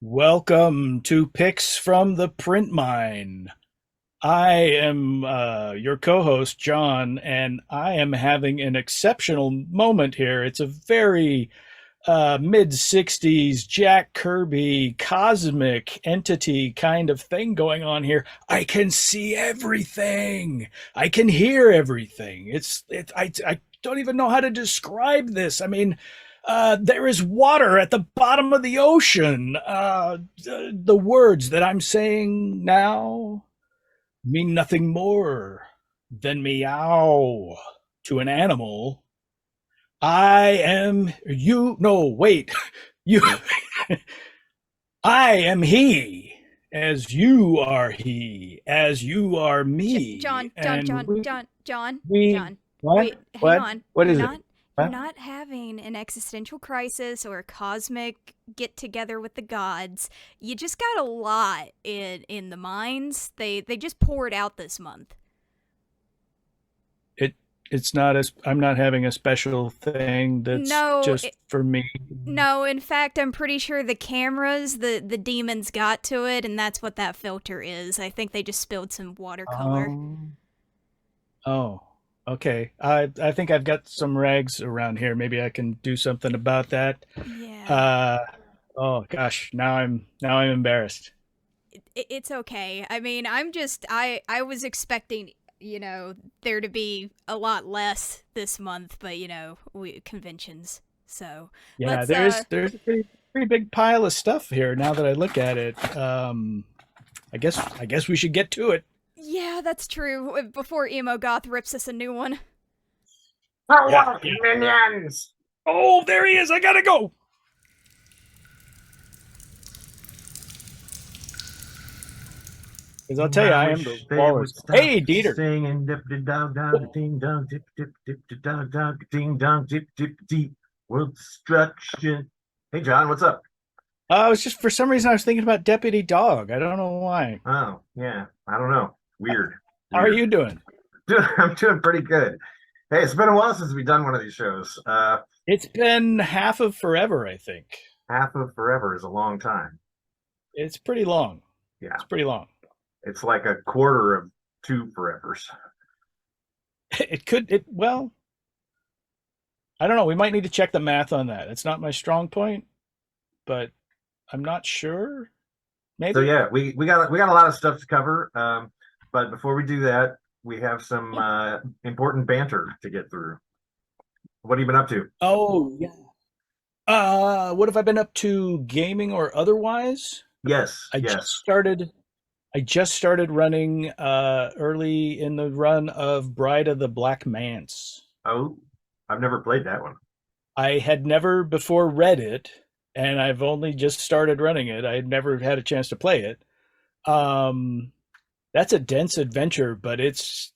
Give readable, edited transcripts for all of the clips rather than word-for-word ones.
Welcome to Picks from the Print Mine. I am your co host, John, and I am having an exceptional moment here. It's a very mid 60s Jack Kirby cosmic entity kind of thing going on here. I can see everything, I can hear everything. I don't even know how to describe this. I mean, there is water at the bottom of the ocean. The words that I'm saying now mean nothing more than meow to an animal. I am you. No, wait. You. I am he, as you are he, as you are me, John, John, and John, John, John, we. John. What? Wait, hang What? on. What is it? You're What? not having an existential crisis or a cosmic get together with the gods. You just got a lot in the mines. They just poured out this month. It. It's not as I'm not having a special thing that's No, just for me. no. In fact, I'm pretty sure the cameras, the demons got to it, and that's what that filter is. I think they just spilled some watercolor. Um. Oh. Okay. I think I've got some rags around here. Maybe I can do something about that. Yeah. Uh. Oh gosh. Now I'm embarrassed. It's okay. I mean, I was expecting, there to be a lot less this month, but we conventions. So, Yeah. let's There's a pretty big pile of stuff here. Now that I look at it. I guess we should get to it. yeah, that's true. Before emo goth rips us a new one. Yeah. For Yeah. minions! Oh, there he is. I gotta go. Because I'll tell you, I I am the wish they would walrus. stop Hey, Dieter. singing dip dip dog dog ding dong dip dip dip dip dog dog ding dong dip dip deep world destruction. Hey John, what's up? I was just for some reason I was thinking about Deputy Dog. I don't know why. Oh yeah, I don't know. Weird, How are weird. you doing? I'm doing pretty good. Hey, it's been a while since we've done one of these shows. It's been half of forever, I think. Half of forever is a long time. It's pretty long. Yeah, It's pretty long. it's like a quarter of two forevers. Well, I don't know. We might need to check the math on that. It's not my strong point, but I'm not sure. So Maybe? yeah, we got a lot of stuff to cover. But before we do that, we have some Yeah. important banter to get through. What have you been up to? Oh, yeah. What have I been up to gaming or otherwise? Yes, I just yes. started I just started running early in the run of Bride of the Black Manse. Oh, I've never played that one. I had never before read it, and I've only just started running it. I had never had a chance to play it. Um, that's a dense adventure, but it's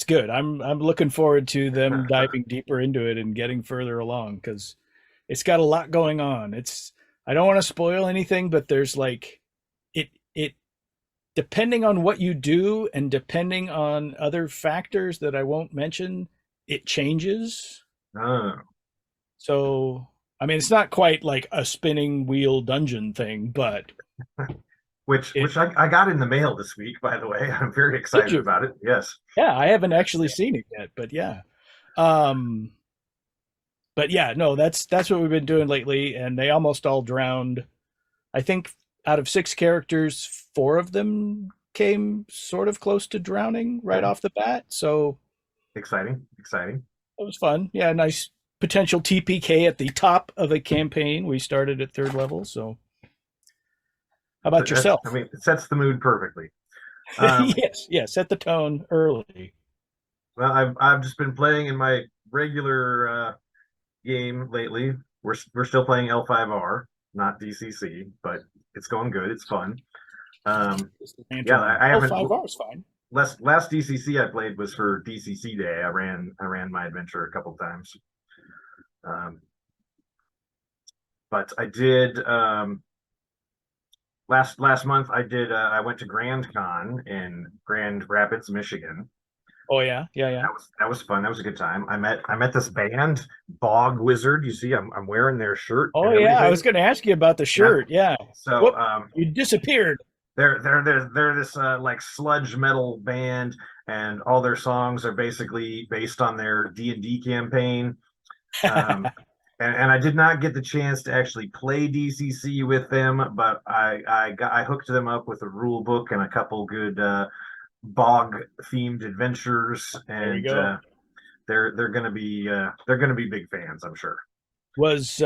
good. I'm looking forward to them diving deeper into it and getting further along because it's got a lot going on. It's I don't want to spoil anything, but there's like it depending on what you do and depending on other factors that I won't mention, it changes. Oh, So, I mean, it's not quite like a spinning wheel dungeon thing, but which it which I got in the mail this week, by the way. I'm very did excited you? about it. Yes. Yeah, I haven't actually seen it yet, but yeah. Um, but yeah, no, that's what we've been doing lately, and they almost all drowned. I think out of six characters, four of them came sort of close to drowning right Okay. off the bat. So Exciting, exciting. it was fun. Yeah, nice potential TPK at the top of a campaign. We started at third level. So how about That's, yourself? I mean, it sets the mood perfectly. Um, Yes, yes. Set the tone early. well, I've just been playing in my regular game lately. We're still playing L5R, not DCC, but it's going good. It's fun. Just the banter Yeah, on. I Oh, haven't 5 hours fine. last DCC I played was for DCC Day. I ran my adventure a couple times. Um, but I did last month I went to Grand Con in Grand Rapids, Michigan. Oh yeah, yeah, yeah. That was fun. That was a good time. I met this band, Bog Wizard. You see, I'm wearing their shirt Oh and yeah, I everything. was going to ask you about the Yeah. shirt. Yeah. So Whoop, you disappeared. they're this like sludge metal band, and all their songs are basically based on their D&D campaign. Um, and I did not get the chance to actually play DCC with them, but I hooked them up with a rule book and a couple good bog themed adventures, There you and go. they're gonna be big fans, I'm sure. Was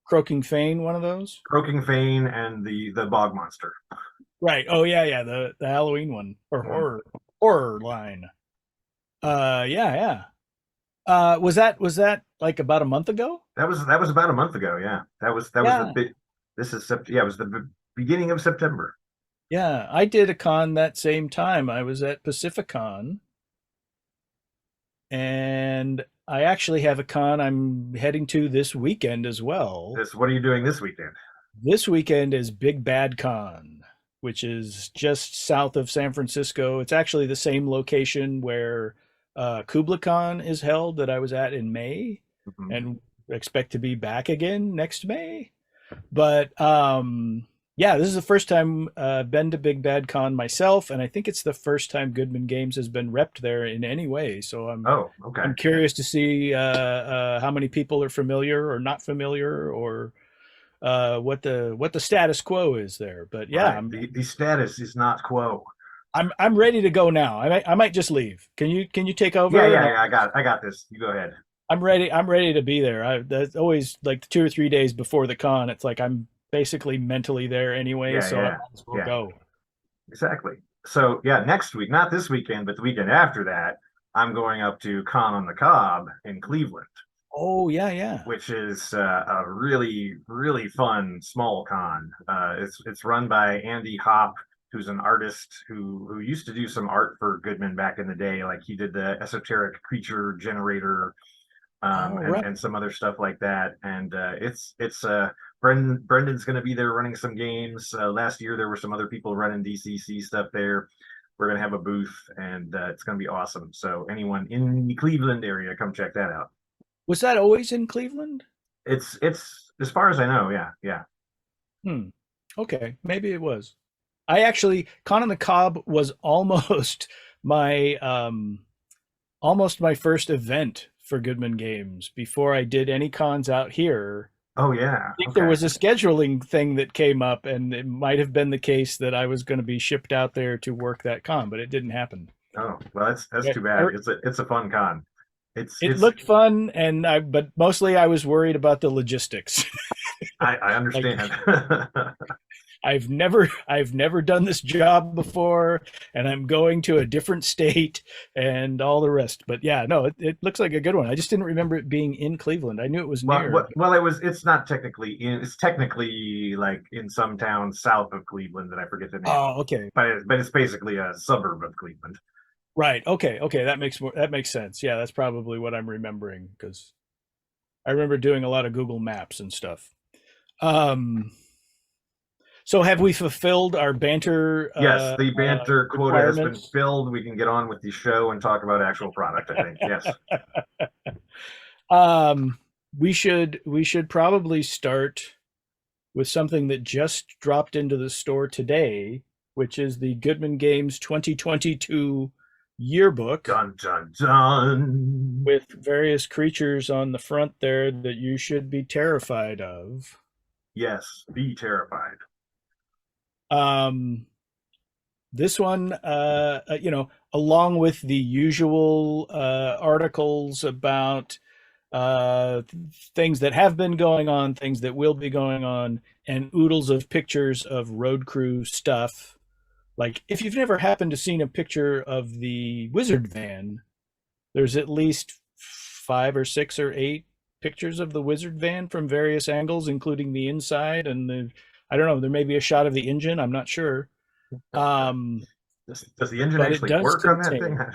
Croaking Fane one of those? Croaking Fane and the bog monster. Right. Oh yeah, yeah. The Halloween one or Mhm. horror line. Yeah, yeah. Was that like about a month ago? That was about a month ago. Yeah, that was the Yeah. big. This is Yeah, it was the beginning of September. Yeah, I did a con that same time. I was at Pacificon, and I actually have a con I'm heading to this weekend as well. What are you doing this weekend? This weekend is Big Bad Con, which is just south of San Francisco. It's actually the same location where KublaCon is held that I was at in May, Mhm. and expect to be back again next May. But yeah, this is the first time I've been to Big Bad Con myself, and I think it's the first time Goodman Games has been repped there in any way. So Oh, okay. I'm curious to see how many people are familiar or not familiar, or what the status quo is there. But yeah, Right. The status is not quo. I'm ready to go now. I might just leave. Can you take Yeah, over? And yeah, yeah. I got this. You go ahead. I'm ready to be there. That's always like 2 or 3 days before the con. It's like I'm basically mentally there anyway, Yeah, so I yeah, might as well yeah. go. Exactly. So yeah, next week, not this weekend, but the weekend after that, I'm going up to Con on the Cob in Cleveland, Oh yeah, yeah. which is a really really fun small con. It's run by Andy Hopp, who's an artist who used to do some art for Goodman back in the day. Like he did the esoteric creature generator, All and right. some other stuff like that. And it's Brendan's going to be there running some games. Last year there were some other people running DCC stuff there. We're going to have a booth, and it's going to be awesome. So anyone in the Cleveland area, come check that out. Was that always in Cleveland? It's as far as I know. Yeah, yeah. Hmm. Okay, maybe it was. I actually Con on the Cob was almost my first event for Goodman Games before I did any cons out here. Oh yeah. I think there Okay. was a scheduling thing that came up, and it might have been the case that I was going to be shipped out there to work that con, but it didn't happen. Oh well, that's Yeah, too bad. It's a fun con. it It's looked fun, but mostly I was worried about the logistics. I Like understand. I've never done this job before, and I'm going to a different state and all the rest. But yeah, no, it looks like a good one. I just didn't remember it being in Cleveland. I knew it was Well, near. it's not technically in. It's technically like in some town south of Cleveland that I forget the name of, Oh, okay. but it's basically a suburb of Cleveland. Right. Okay. Okay. That makes sense. Yeah, that's probably what I'm remembering because I remember doing a lot of Google Maps and stuff. Um, so have we fulfilled our banter Yes, the banter quota has been requirements? filled. We can get on with the show and talk about actual product, I think. Yes. Um, we should probably start with something that just dropped into the store today, which is the Goodman Games 2022 yearbook Dun dun dun. with various creatures on the front there that you should be terrified of. Yes, be terrified. Um, this one, along with the usual articles about uh, things that have been going on, things that will be going on, and oodles of pictures of road crew stuff. Like, if you've never happened to seen a picture of the Wizard van, there's at least 5 or 6 or 8 pictures of the Wizard van from various angles, including the inside and I don't know, there may be a shot of the engine. I'm not sure. Um, Does the engine but it actually does work on that thing? contain.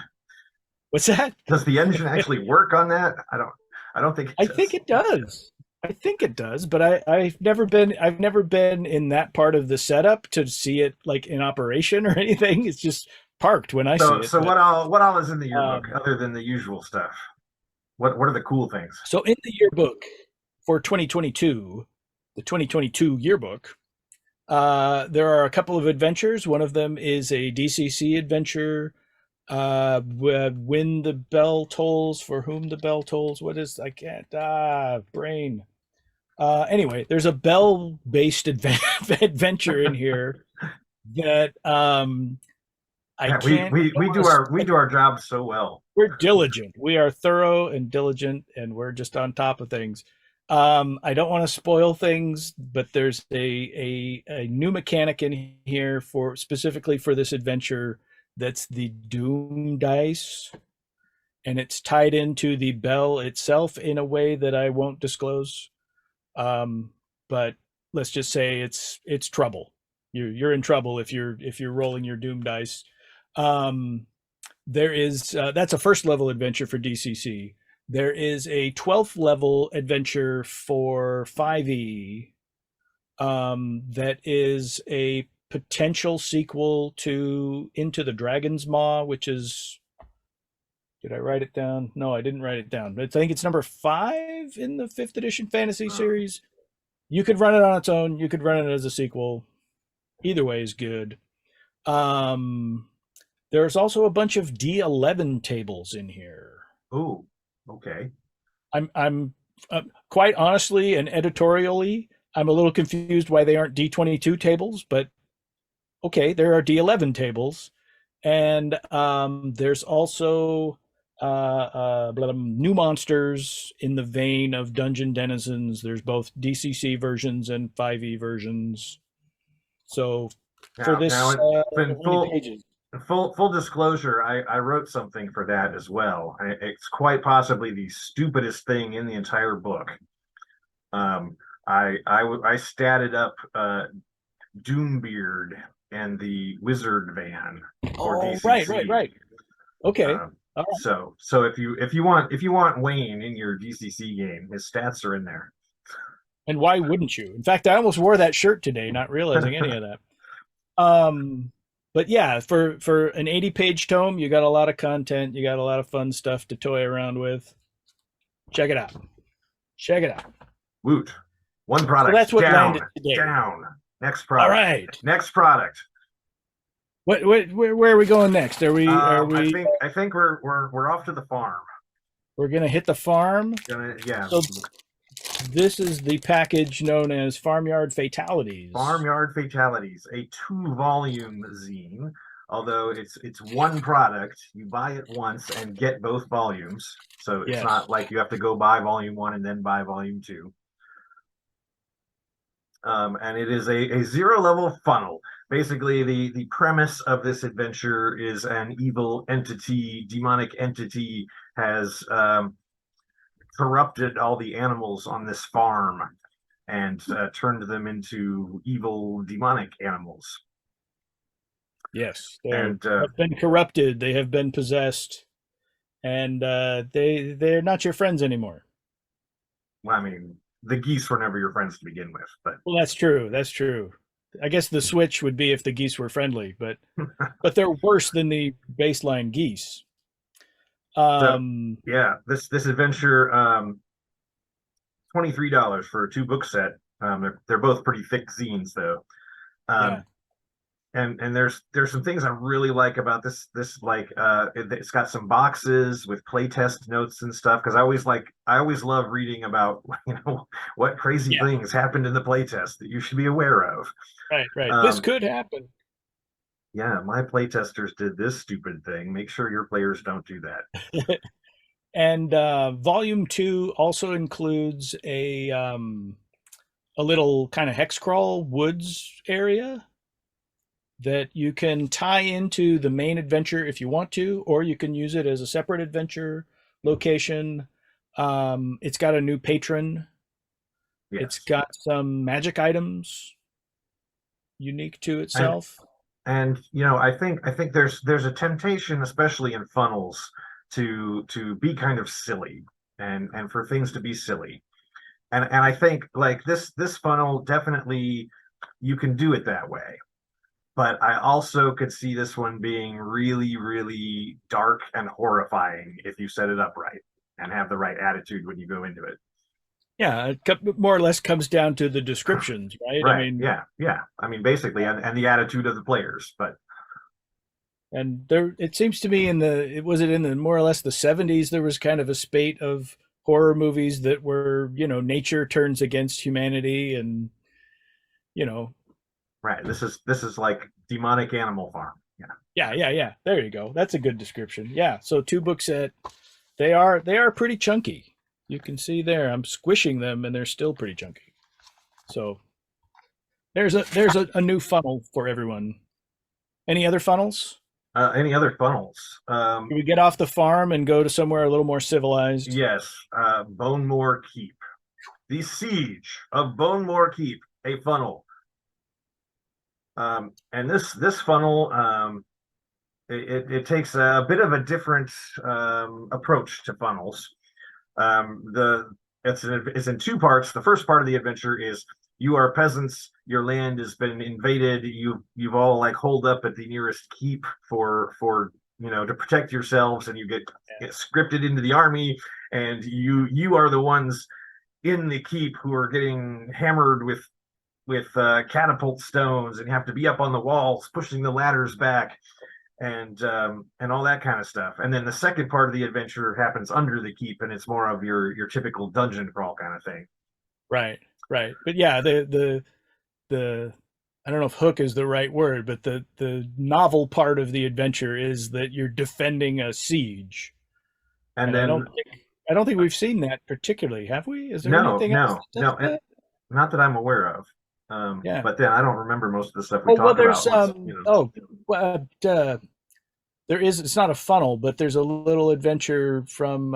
What's that? Does the engine actually work on that? I don't think it I does. think it does. I think it does, but I've never been in that part of the setup to see it like in operation or anything. It's just parked when I see So it. so But what all is in the yearbook um, other than the usual stuff? What are the cool things? so in the yearbook for 2022, the 2022 yearbook, there are a couple of adventures. One of them is a DCC adventure. When the bell tolls, for whom the bell tolls. What is, I can't, brain. Anyway, there's a bell based adventure in here that I Yeah, we can't, we I don't we want do to, our we do our job so well. we're diligent. We are thorough and diligent, and we're just on top of things. I don't want to spoil things, but there's a new mechanic in here for specifically for this adventure. That's the Doom dice, and it's tied into the bell itself in a way that I won't disclose. But let's just say it's trouble. You're in trouble if you're rolling your Doom dice. Um, there is that's a first level adventure for DCC. There is a 12th level adventure for 5e that is a potential sequel to Into the Dragon's Maw, which is, did I write it down? No, I didn't write it down. But I think it's number 5 in the 5th edition fantasy Uh, series. You could run it on its own. You could run it as a sequel. Either way is good. Um, there's also a bunch of D11 tables in here. oh, okay. I'm quite honestly and editorially, I'm a little confused why they aren't D22 tables, but okay, there are D11 tables, and there's also new monsters in the vein of Dungeon Denizens. There's both DCC versions and 5e versions. So for Now, this, in how many pages? full disclosure, I wrote something for that as well. It's quite possibly the stupidest thing in the entire book. Um, I statted up Doombeard and the Wizard Van for Oh, DCC. right. Okay. Um, All right. so if you want Wayne in your DCC game, his stats are in there. And why wouldn't you? In fact, I almost wore that shirt today, not realizing any of that. Um, but yeah, for an 80-page tome, you got a lot of content. You got a lot of fun stuff to toy around with. Check it out. Check it out. Woot. One So product that's what down, landed today. down. Next All product. right. Next product. Where are we going next? Are we I think we're off to the farm. we're gonna hit the farm? Yeah. So this is the package known as Farmyard Fatalities. Farmyard Fatalities, a 2-volume zine. Although it's one product, you buy it once and get both volumes. So it's Yes. not like you have to go buy volume 1 and then buy volume 2. And it is a 0-level funnel. Basically, the premise of this adventure is an evil entity, demonic entity, has corrupted all the animals on this farm and turned them into evil, demonic animals. Yes, they And have been corrupted. They have been possessed, and they're not your friends anymore. well, I mean, the geese were never your friends to begin with, but Well, that's true. That's true. I guess the switch would be if the geese were friendly, but they're worse than the baseline geese. so yeah, this adventure, $23 for a 2-book set. They're both pretty thick zines though. Yeah. And there's some things I really like about this like it's got some boxes with playtest notes and stuff, because I always love reading about what crazy things happened in the playtest that you should be aware of. Right. This could happen. Yeah, my playtesters did this stupid thing. Make sure your players don't do that. And volume 2 also includes a little kind of hex crawl woods area that you can tie into the main adventure if you want to, or you can use it as a separate adventure location. It's got a new patron. Yes. It's got some magic items unique to itself. And I think there's a temptation, especially in funnels, to be kind of silly and for things to be silly. And I think like this funnel, definitely you can do it that way. but I also could see this one being really, really dark and horrifying if you set it up right and have the right attitude when you go into it. Yeah, it more or less comes down to the descriptions, right? I Right. mean, Yeah. Yeah. I mean, basically, and the attitude of the players. But and there it seems to me in the was it in the more or less the 70s there was kind of a spate of horror movies that were, nature turns against humanity and, you know, right, this is like demonic Animal Farm. Yeah. yeah. There you go. That's a good description. Yeah. So 2 book set, they are pretty chunky. You can see there I'm squishing them and they're still pretty chunky. So there's a new funnel for everyone. Any other funnels? Any other funnels? Can we get off the farm and go to somewhere a little more civilized? Yes. Bonemore Keep. The Siege of Bonemore Keep, a funnel. And this funnel, it takes a bit of a different approach to funnels. It's in 2 parts. The first part of the adventure is you are peasants. Your land has been invaded. You've all like holed up at the nearest keep for to protect yourselves, and you get scripted into the army, and you are the ones in the keep who are getting hammered with catapult stones, and you have to be up on the walls pushing the ladders back and all that kind of stuff. And then the second part of the adventure happens under the keep, and it's more of your typical dungeon crawl kind of thing. Right, right. But yeah, the I don't know if hook is the right word, but the novel part of the adventure is that you're defending a siege. And And I then don't think we've seen that particularly, have we? Is there no, anything else no, that does no, that? not that I'm aware of. Yeah. But then I don't remember most of the stuff we Well, talk there's about once, there is. It's not a funnel, but there's a little adventure from.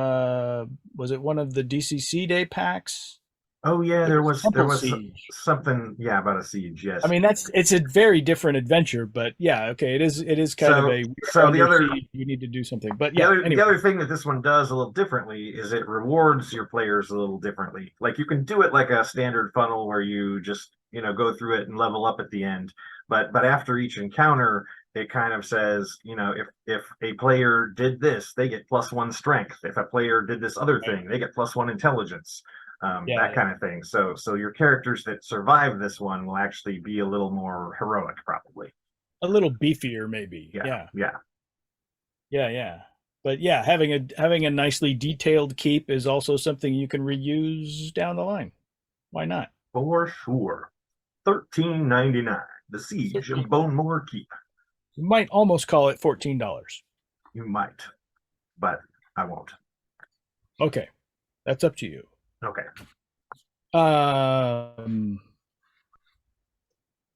Was it one of the DCC Day packs? Oh yeah, There was there Temple was Siege. something, yeah, about a siege. I Yes. mean, it's a very different adventure, but yeah, okay, it is kind of So a we're so the under other siege. We need to do something, but the yeah. other the Anyway, other thing that this one does a little differently is it rewards your players a little differently. Like you can do it like a standard funnel where you just go through it and level up at the end, but after each encounter it kind of says, if a player did this, they get +1 strength. If a player did this other right. thing, they get +1 intelligence. Yeah, That yeah, kind of thing. So your characters that survive this one will actually be a little more heroic, probably. a little beefier maybe. Yeah, Yeah, yeah, yeah. But yeah, having a nicely detailed keep is also something you can reuse down the line. Why not? for sure. 13.99. The Siege of 13. Bonemore Keep. You might almost call it $14. You might, but I won't. Okay, that's up to you. Okay. Um,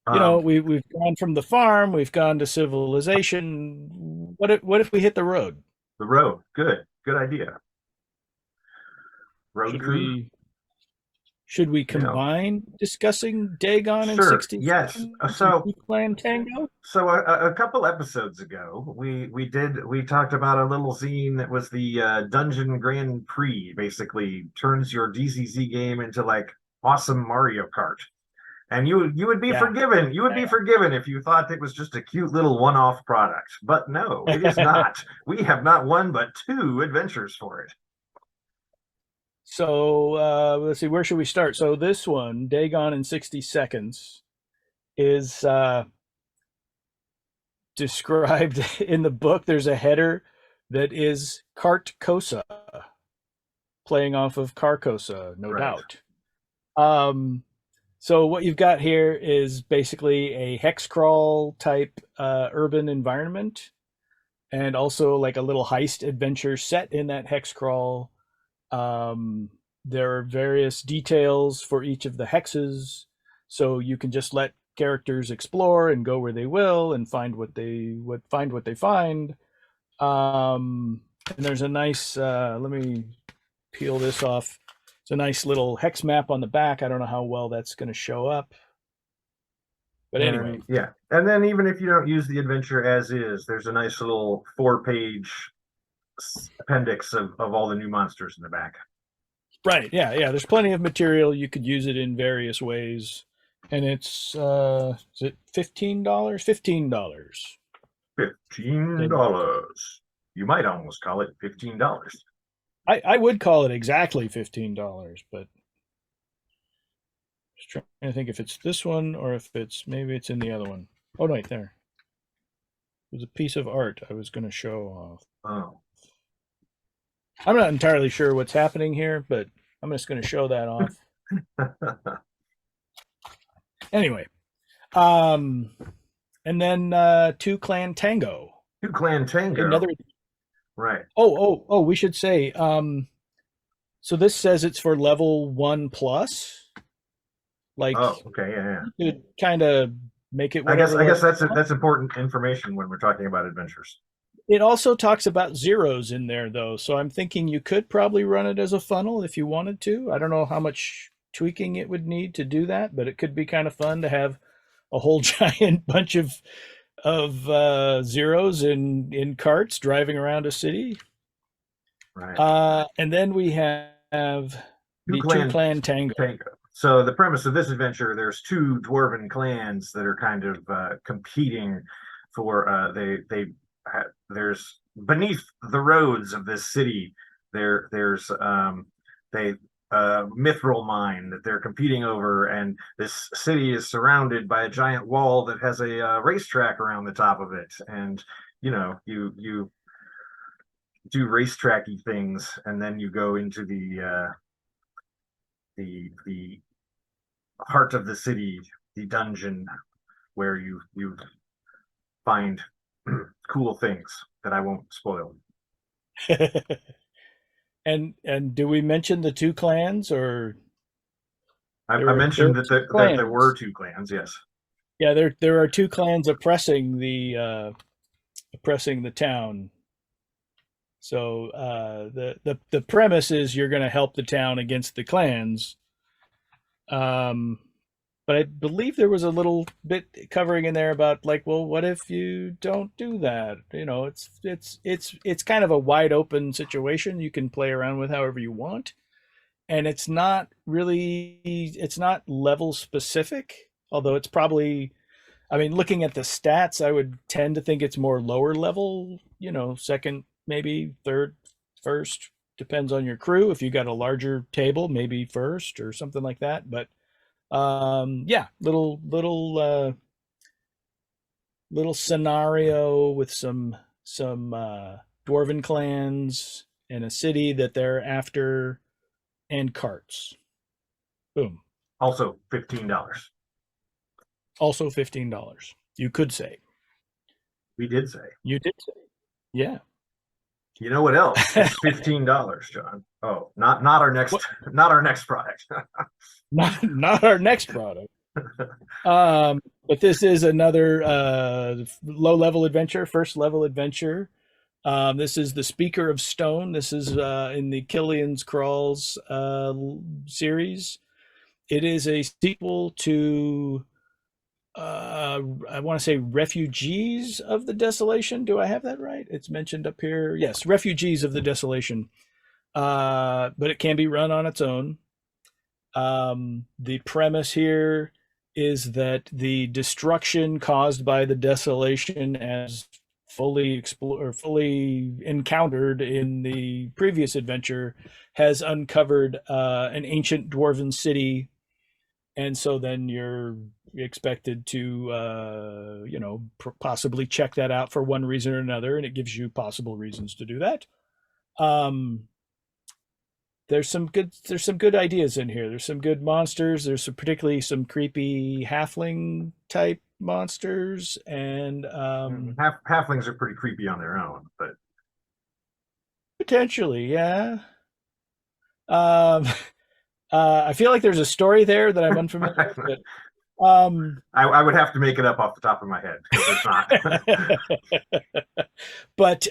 Um, we've gone from the farm, we've gone to civilization. What if we hit the road? the road. Good idea. Road Should crew. we should we Yeah. combine discussing Dagon in Sure. 60 Yes. seconds and So Clantango? so a couple episodes ago, we talked about a little zine that was the Dungeon Grand Prix. Basically, turns your DCZ game into like awesome Mario Kart. And you would be Yeah. forgiven. You would be forgiven if you thought it was just a cute little one-off product. But no, it is not. We have not one but 2 adventures for it. So let's see, where should we start? So this one, Dagon in 60 seconds, is described in the book. There's a header that is Carcosa, playing off of Carcosa, no Right. doubt. So what you've got here is basically a hex crawl type urban environment, and also like a little heist adventure set in that hex crawl. There are various details for each of the hexes, so you can just let characters explore and go where they will and find what they find. And there's a nice. Let me peel this off. It's a nice little hex map on the back. I don't know how well that's going to show up, but anyway. Yeah. And then even if you don't use the adventure as is, there's a nice little 4-page appendix of all the new monsters in the back. Right. Yeah. There's plenty of material. You could use it in various ways. and it's is it $15? $15. $15. You might almost call it $15. I would call it exactly $15, but just trying to think if it's this one or if it's maybe it's in the other one. Oh, no, wait, there. It was a piece of art I was going to show off. Oh. I'm not entirely sure what's happening here, but I'm just going to show that off. Anyway, and then to Clantango. To Clantango. Another. Right. Oh, we should say. So this says it's for level 1 plus. Like, oh, okay, yeah. You could kind of make it. I guess that's important information when we're talking about adventures. It also talks about zeros in there, though, so I'm thinking you could probably run it as a funnel if you wanted to. I don't know how much tweaking it would need to do that, but it could be kind of fun to have a whole giant bunch of zeros in carts driving around a city. Right. And then we have the two clan tango. So the premise of this adventure, there's two dwarven clans that are kind of competing for there's beneath the roads of this city there's mithril mine that they're competing over, and this city is surrounded by a giant wall that has a racetrack around the top of it, and you do racetracky things, and then you go into the heart of the city, the dungeon, where you find cool things that I won't spoil. And do we mention the two clans, or I mentioned that there were two clans? Yes. Yeah, there are two clans oppressing the town. So the premise is you're going to help the town against the clans. But I believe there was a little bit covering in there about, like, well, what if you don't do that? It's kind of a wide open situation. You can play around with however you want, and it's not level specific. Although it's probably, I mean, looking at the stats, I would tend to think it's more lower level. Second, maybe third, first, depends on your crew. If you got a larger table, maybe first or something like that. But yeah, little scenario with some dwarven clans in a city that they're after, and carts. Boom. Also $15. Also $15. You could say. We did say. You did say. Yeah. You know what else? It's $15, John. Oh, not our next product. not our next product. But this is another low-level adventure, first-level adventure. This is the Speaker of Stone. This is in the Killian's Crawls series. It is a sequel to I want to say Refugees of the Desolation. Do I have that right? It's mentioned up here. Yes, Refugees of the Desolation. But it can be run on its own. The premise here is that the destruction caused by the desolation, as fully encountered in the previous adventure, has uncovered an ancient dwarven city, and so then you're expected to possibly check that out for one reason or another, and it gives you possible reasons to do that. There's some good ideas in here. There's some good monsters. There's particularly some creepy halfling type monsters, and halflings are pretty creepy on their own, but potentially, yeah. I feel like there's a story there that I'm unfamiliar with, but I would have to make it up off the top of my head, because it's not. But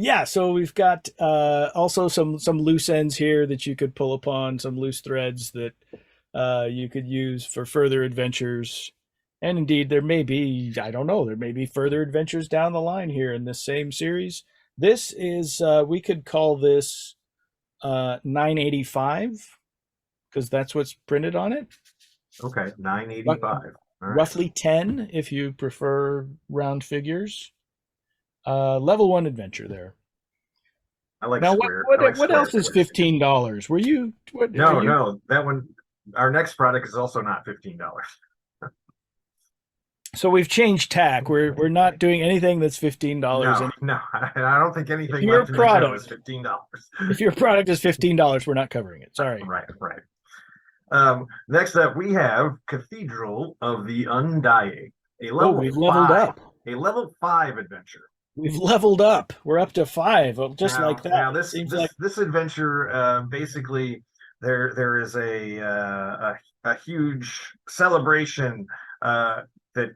yeah, so we've got also some loose ends here that you could pull upon, some loose threads that you could use for further adventures. And indeed, there may be further adventures down the line here in this same series. This is, we could call this 985, because that's what's printed on it. Okay, 985. All right. Roughly 10 if you prefer round figures. Level 1 adventure there. I like Now, square. I like what square else is figures. $15? Were you? What are No, you? no, that one. Our next product is also not $15. So we've changed tack. We're not doing anything that's $15 No, anymore. no, I don't think If anything your left in the show is product, $15. if your product is $15, we're not covering it. Sorry. Right, right. Next up, we have Cathedral of the Undying, a Oh, level we've leveled five, up. a level 5 adventure. We've leveled up. We're up to 5, just like that. Now It this seems this like this adventure basically there is a huge celebration that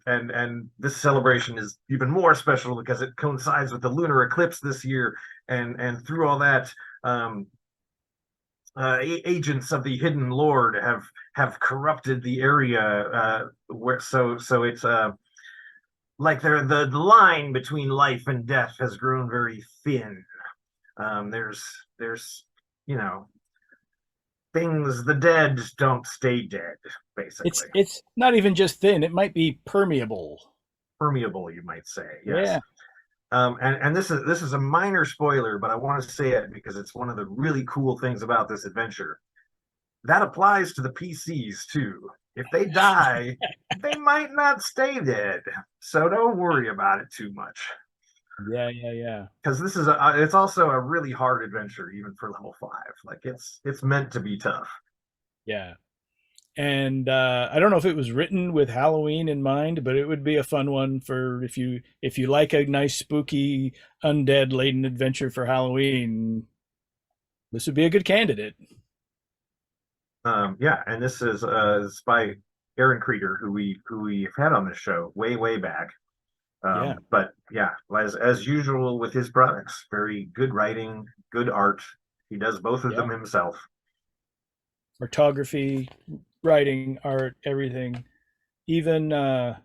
and this celebration is even more special because it coincides with the lunar eclipse this year, and through all that agents of the hidden lord have corrupted the area where so it's like the line between life and death has grown very thin. There's you know things, the dead don't stay dead, basically. it's not even just thin. It might be permeable. Permeable, you might say. Yes. Yeah. And this is a minor spoiler, but I want to say it because it's one of the really cool things about this adventure. That applies to the PCs too. If they die, they might not stay dead. So don't worry about it too much. Yeah. Because this is it's also a really hard adventure, even for level 5. Like it's meant to be tough. Yeah. And I don't know if it was written with Halloween in mind, but it would be a fun one for if you like a nice spooky undead laden adventure for Halloween. This would be a good candidate. Yeah, and this is by Aaron Krieger, who we've had on this show way back. Yeah. But yeah, as usual with his products, very good writing, good art. He does both of Yeah. them himself. Photography, writing, art, everything. Even oh,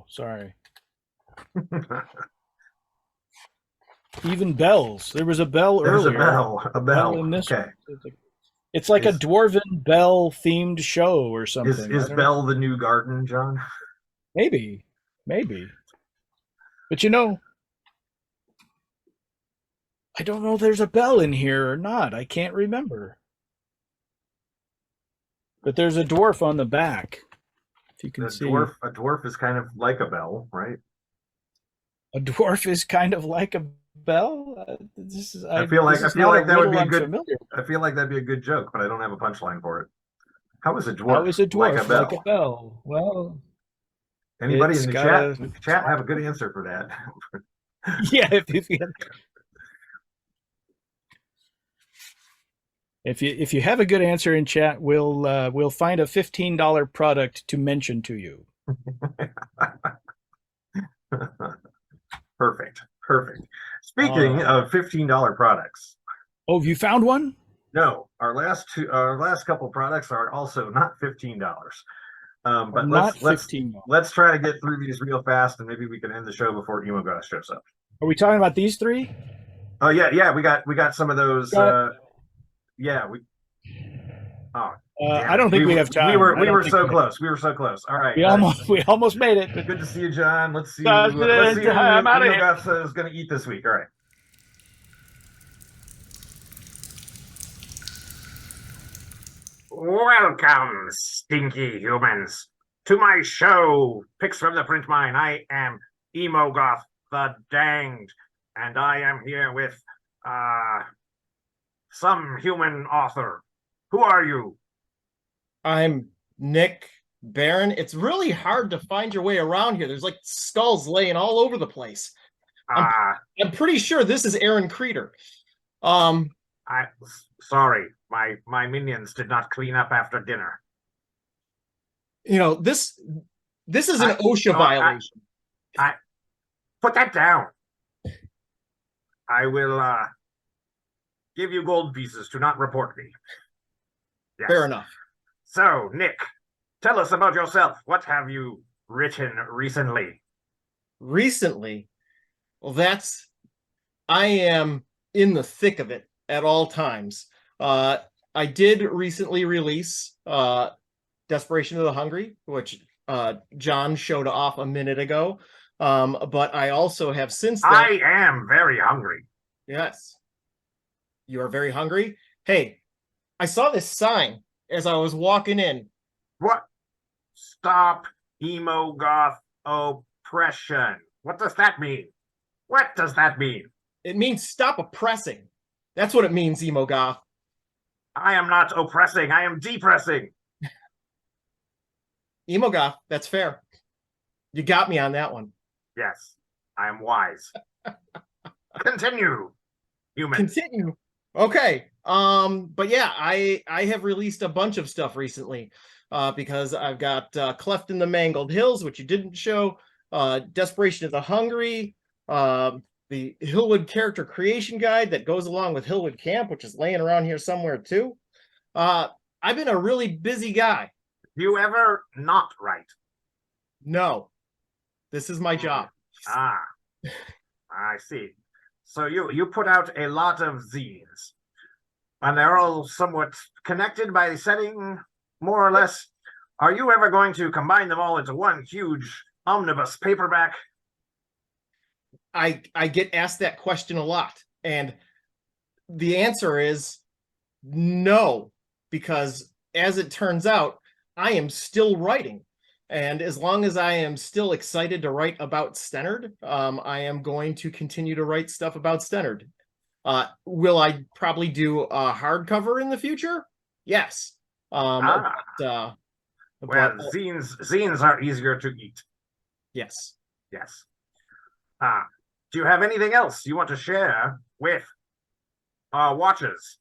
sorry. Even bells. There was a bell There's earlier. a bell. In this Okay. It's like a dwarven bell themed show or something. Is Belle the New Garden, John? Maybe. But I don't know if there's a bell in here or not. I can't remember. But there's a dwarf on the back. If you can see. A dwarf is kind of like a bell, right? A dwarf is kind of like a bell. I feel like that would be a good. Familiar. I feel like that'd be a good joke, but I don't have a punchline for it. How is a dwarf? How is a dwarf like a bell? Well, anybody in the chat have a good answer for that? Yeah, if you have a good answer in chat, we'll find a $15 product to mention to you. Perfect. Speaking of $15 products. Oh, you found one? No, our last couple products are also not $15. But let's try to get through these real fast, and maybe we can end the show before Emo Goss shows up. Are we talking about these 3? Oh yeah, we got some of those. Yeah, we. Oh, I don't think we have time. We were so close. We were so close. All right, we almost made it. Good to see you, John. Let's see. Let's see who I'm out of here. Is going to eat this week. All right. Welcome, stinky humans, to my show, Picks from the Print Mine. I am Emo Goth the Danged, and I am here with some human author. Who are you? I'm Nick Barron. It's really hard to find your way around here. There's like skulls laying all over the place. I'm pretty sure this is Aaron Krieger. Sorry, my minions did not clean up after dinner. This is an OSHA violation. I put that down. I will give you gold pieces to not report me. Yes. Fair enough. So, Nick, tell us about yourself. What have you written recently? Recently? Well, I am in the thick of it at all times. I did recently release Desperation of the Hungry, which John showed off a minute ago. But I also have since then. I am very hungry. Yes. You are very hungry? Hey, I saw this sign as I was walking in. What? Stop emo goth oppression. What does that mean? What does that mean? It means stop oppressing. That's what it means, emo goth. I am not oppressing. I am depressing. Emo goth, that's fair. You got me on that one. Yes, I am wise. Continue, human. Continue. Okay. But yeah, I have released a bunch of stuff recently. Because I've got Cleft in the Mangled Hills, which you didn't show, Desperation of the Hungry, the Hillwood Character Creation Guide that goes along with Hillwood Camp, which is laying around here somewhere too. I've been a really busy guy. You ever not write? No, this is my job. Ah, I see. So you put out a lot of zines, and they're all somewhat connected by the setting, more or less. Are you ever going to combine them all into one huge omnibus paperback? I get asked that question a lot, and the answer is no, because as it turns out, I am still writing. And as long as I am still excited to write about Stennard, I am going to continue to write stuff about Stennard. Will I probably do a hardcover in the future? Yes. Well, zines are easier to eat. Yes. Yes. Do you have anything else you want to share with our watchers?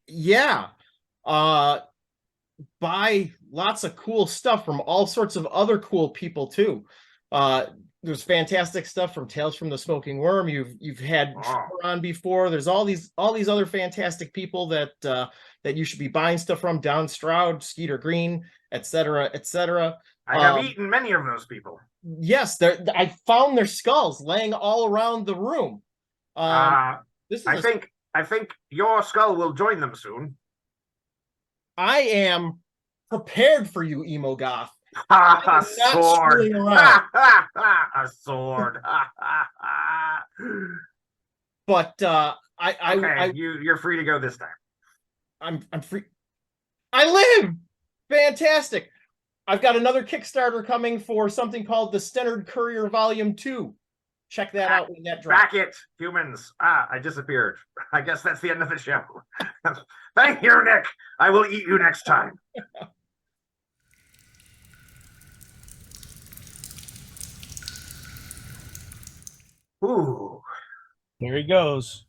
Yeah. Buy lots of cool stuff from all sorts of other cool people too. There's fantastic stuff from Tales from the Smoking Worm. You've had on before. There's all these other fantastic people that you should be buying stuff from. Down Stroud, Skeeter Green, etc., etc. I have eaten many of those people. Yes, I found their skulls laying all around the room. I think your skull will join them soon. I am prepared for you, emo goth. A sword. A sword. But you're free to go this time. I'm free. I live. Fantastic. I've got another Kickstarter coming for something called the Stennard Courier Volume 2. Check that out when that drops. Back it, humans. I disappeared. I guess that's the end of the show. Thank you, Nick. I will eat you next time. Ooh. There he goes.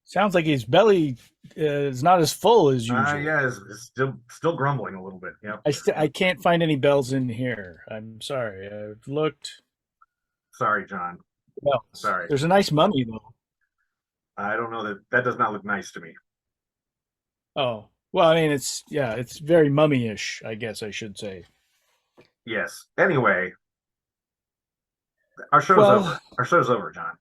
Sounds like his belly is not as full as usual. Yeah, it's still grumbling a little bit. Yeah. I can't find any bells in here. I'm sorry. I've looked. Sorry, John. Well, sorry. There's a nice mummy though. I don't know that does not look nice to me. Oh, well, I mean, it's very mummy-ish, I guess I should say. Yes. Anyway, our show's over. Our show's over, John.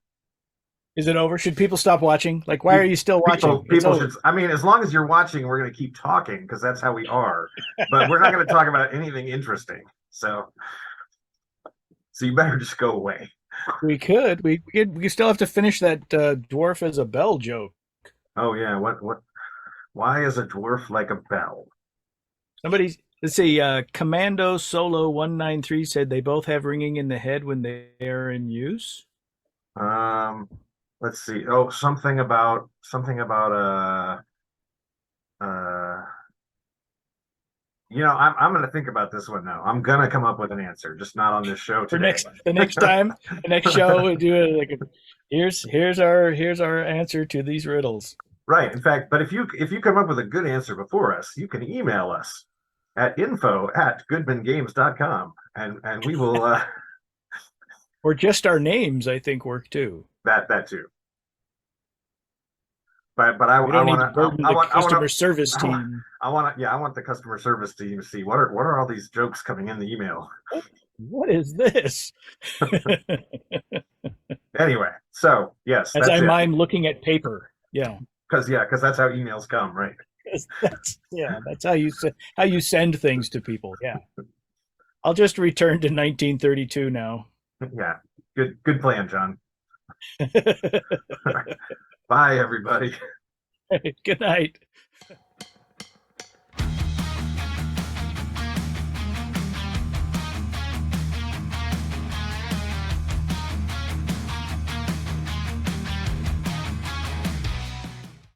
Is it over? Should people stop watching? Like, why are you still watching? People should. I mean, as long as you're watching, we're going to keep talking because that's how we are. But we're not going to talk about anything interesting. So you better just go away. We could. We still have to finish that dwarf as a bell joke. Oh yeah. What? Why is a dwarf like a bell? Let's see. Commando Solo 193 said they both have ringing in the head when they are in use. Let's see. Oh, something about I'm going to think about this one now. I'm going to come up with an answer, just not on this show today. The next time, the next show, we do it like here's our answer to these riddles. Right. In fact, but if you come up with a good answer before us, you can email us at info@goodmangames.com and we will or just our names, I think, work too. That too. But I want the customer service team. I want the customer service team to see what are all these jokes coming in the email. What is this? Anyway, so yes, as I mime looking at paper. Yeah. because that's how emails come, right? That's how you send things to people. Yeah. I'll just return to 1932 now. Yeah, good plan, John. Bye, everybody. Good night.